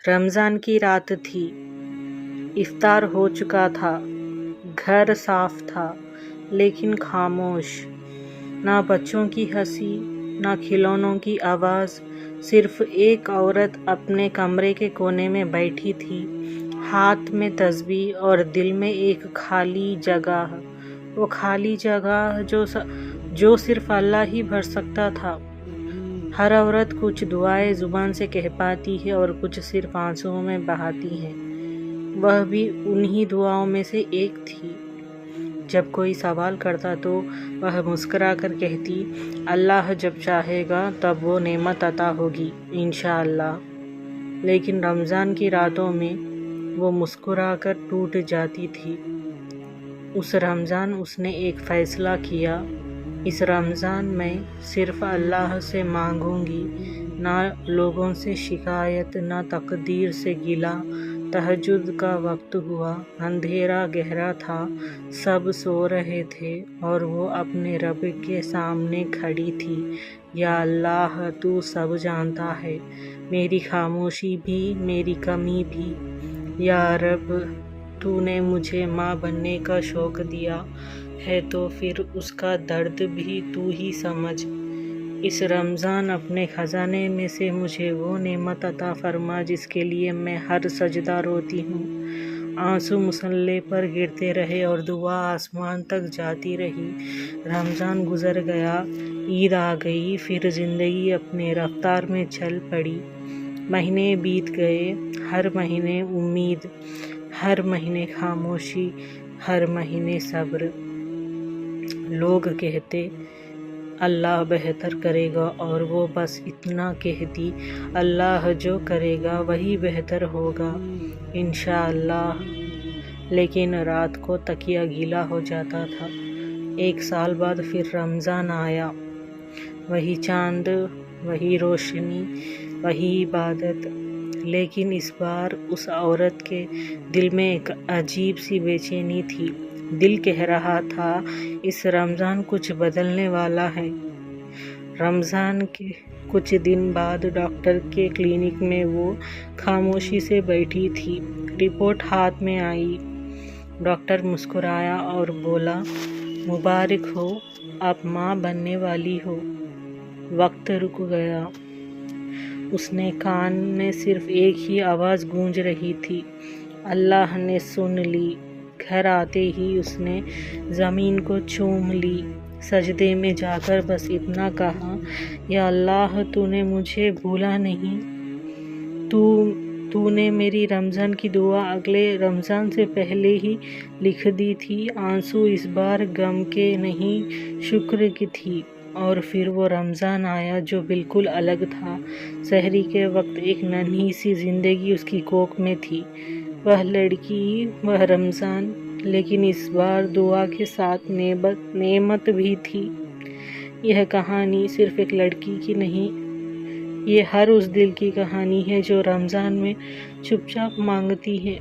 رمضان کی رات تھی، افطار ہو چکا تھا، گھر صاف تھا لیکن خاموش، نہ بچوں کی ہنسی نہ کھلونوں کی آواز، صرف ایک عورت اپنے کمرے کے کونے میں بیٹھی تھی، ہاتھ میں تسبیح اور دل میں ایک خالی جگہ، وہ خالی جگہ جو صرف اللہ ہی بھر سکتا تھا۔ ہر عورت کچھ دعائیں زبان سے کہہ پاتی ہے اور کچھ صرف آنسوؤں میں بہاتی ہے، وہ بھی انہی دعاؤں میں سے ایک تھی۔ جب کوئی سوال کرتا تو وہ مسکرا کر کہتی، اللہ جب چاہے گا تب وہ نعمت عطا ہوگی انشاءاللہ۔ لیکن رمضان کی راتوں میں وہ مسکرا کر ٹوٹ جاتی تھی۔ اس رمضان اس نے ایک فیصلہ کیا، اس رمضان میں صرف اللہ سے مانگوں گی، نہ لوگوں سے شکایت نہ تقدیر سے گلہ۔ تہجد کا وقت ہوا، اندھیرا گہرا تھا، سب سو رہے تھے اور وہ اپنے رب کے سامنے کھڑی تھی۔ یا اللہ، تو سب جانتا ہے، میری خاموشی بھی، میری کمی بھی۔ یا رب، تو نے مجھے ماں بننے کا شوق دیا ہے تو پھر اس کا درد بھی تو ہی سمجھ۔ اس رمضان اپنے خزانے میں سے مجھے وہ نعمت عطا فرما جس کے لیے میں ہر سجدہ روتی ہوں۔ آنسو مصلے پر گرتے رہے اور دعا آسمان تک جاتی رہی۔ رمضان گزر گیا، عید آ گئی، پھر زندگی اپنے رفتار میں چل پڑی۔ مہینے بیت گئے، ہر مہینے امید، ہر مہینے خاموشی، ہر مہینے صبر۔ لوگ کہتے اللہ بہتر کرے گا اور وہ بس اتنا کہتی، اللہ جو کرے گا وہی بہتر ہوگا انشاءاللہ۔ لیکن رات کو تکیہ گیلا ہو جاتا تھا۔ 1 سال بعد پھر رمضان آیا، وہی چاند، وہی روشنی، وہی عبادت۔ لیکن اس بار اس عورت کے دل میں ایک عجیب سی بے چینی تھی۔ دل کہہ رہا تھا، اس رمضان کچھ بدلنے والا ہے۔ رمضان کے کچھ دن بعد ڈاکٹر کے کلینک میں وہ خاموشی سے بیٹھی تھی۔ رپورٹ ہاتھ میں آئی۔ ڈاکٹر مسکرایا اور بولا، مبارک ہو، آپ ماں بننے والی ہو۔ وقت رک گیا۔ اس نے کان میں صرف ایک ہی آواز گونج رہی تھی، اللہ نے سن لی۔ گھر آتے ہی اس نے زمین کو چوم لی، سجدے میں جا کر بس اتنا کہا، یا اللہ، تو نے مجھے بھولا نہیں۔ تو نے میری رمضان کی دعا اگلے رمضان سے پہلے ہی لکھ دی تھی۔ آنسو اس بار غم کے نہیں، شکر کی تھی۔ اور پھر وہ رمضان آیا جو بالکل الگ تھا۔ سحری کے وقت ایک ننھی سی زندگی اس کی کوکھ میں تھی، وہ لڑکی، وہ رمضان۔ لیکن اس بار دعا کے ساتھ نعمت بھی تھی۔ یہ کہانی صرف ایک لڑکی کی نہیں، یہ ہر اس دل کی کہانی ہے جو رمضان میں چپ چاپ مانگتی ہے،